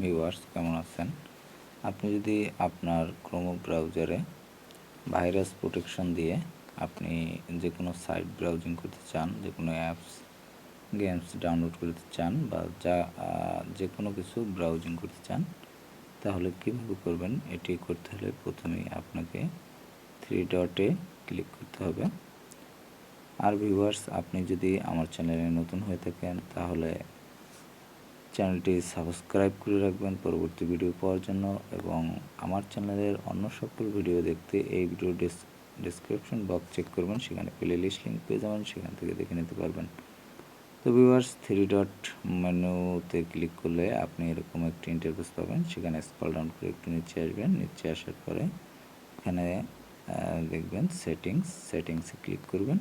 Viewers, কেমন আছেন? আপনি যদি আপনার ক্রোম ব্রাউজারে ভাইরাস প্রোটেকশন দিয়ে আপনি যে কোনো সাইট ব্রাউজিং করতে চান, যে কোনো অ্যাপস গেমস ডাউনলোড করতে চান বা যে কোনো কিছু ব্রাউজিং করতে চান, তাহলে কীভাবে করবেন? এটি করতে হলে প্রথমেই আপনাকে 3 ডটে ক্লিক করতে হবে। আর ভিউয়ার্স, আপনি যদি আমার চ্যানেলে নতুন হয়ে থাকেন তাহলে চ্যানেলটি সাবস্ক্রাইব করে রাখবেন পরবর্তী ভিডিও পাওয়ার জন্য, এবং আমার চ্যানেলের অন্য সকল ভিডিও দেখতে এই ভিডিও ডেসক্রিপশন বক্স চেক করবেন, সেখানে প্লেলিস্ট লিঙ্ক পেয়ে যাবেন, সেখান থেকে দেখে নিতে পারবেন। তো ভিউয়ার্স, 3 ডট মেনুতে ক্লিক করলে আপনি এরকম একটি ইন্টারফেস পাবেন। সেখানে স্ক্রল ডাউন করে একটু নিচে আসবেন। নিচে আসার পরে এখানে দেখবেন সেটিংসে ক্লিক করবেন।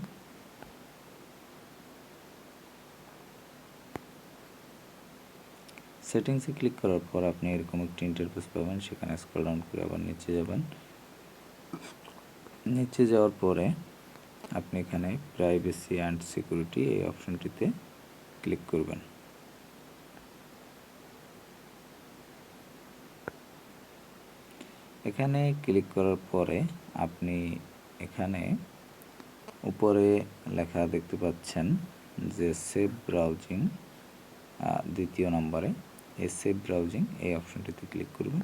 সেটিংসে ক্লিক করার পর আপনি এরকম একটি ইন্টারফেস পাবেন। সেখানে স্ক্রল ডাউন করে আবার নিচে যাবেন। নিচে যাওয়ার পরে আপনি এখানে প্রাইভেসি অ্যান্ড সিকিউরিটি এই অপশনটিতে ক্লিক করবেন। এখানে ক্লিক করার পরে আপনি এখানে উপরে লেখা দেখতে পাচ্ছেন যে সেভ ব্রাউজিং, দ্বিতীয় নম্বরে এই সেভ ব্রাউজিং এই অপশনটিতে ক্লিক করবেন।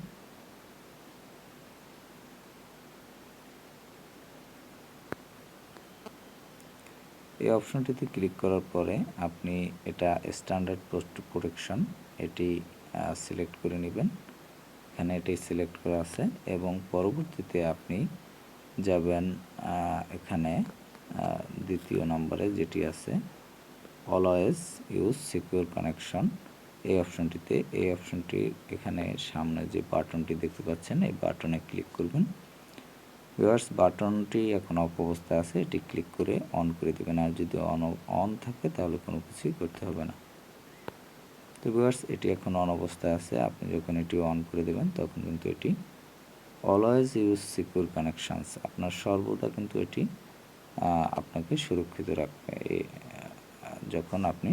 এই অপশনটিতে ক্লিক করার পরে আপনি এটা স্ট্যান্ডার্ড পোস্ট প্রোটেকশন এটি সিলেক্ট করে নেবেন। এখানে এটি সিলেক্ট করা আছে, এবং পরবর্তীতে আপনি যাবেন এখানে দ্বিতীয় নম্বরে যেটি আছে অলওয়েজ ইউজ সিকিউর কানেকশন এই অপশনটিতে। এই অপশনটি এখানে সামনে যে বাটনটি দেখতে পাচ্ছেন এই বাটনে ক্লিক করবেন। ভিউয়ার্স, বাটনটি এখন অফ অবস্থায় আছে, এটি ক্লিক করে অন করে দেবেন। আর যদি অন থাকে তাহলে কোনো কিছুই করতে হবে না। তো ভিউয়ার্স, এটি এখন অন অবস্থায় আছে। আপনি যখন এটি অন করে দেবেন তখন কিন্তু এটি অলওয়েজ ইউজ সিকিউর কানেকশানস, আপনার সর্বদা কিন্তু এটি আপনাকে সুরক্ষিত রাখবে যখন আপনি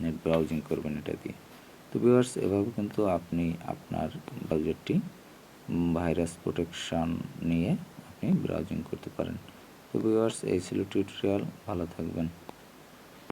নেট ব্রাউজিং করবেন এটা দিয়ে। তো ভিউয়ার্স, এভাবে কিন্তু আপনি আপনার ব্রাউজারটি ভাইরাস প্রোটেকশন নিয়ে আপনি ব্রাউজিং করতে পারেন। তো ভিউয়ার্স, এই ছিল টিউটোরিয়াল। ভালো থাকবেন।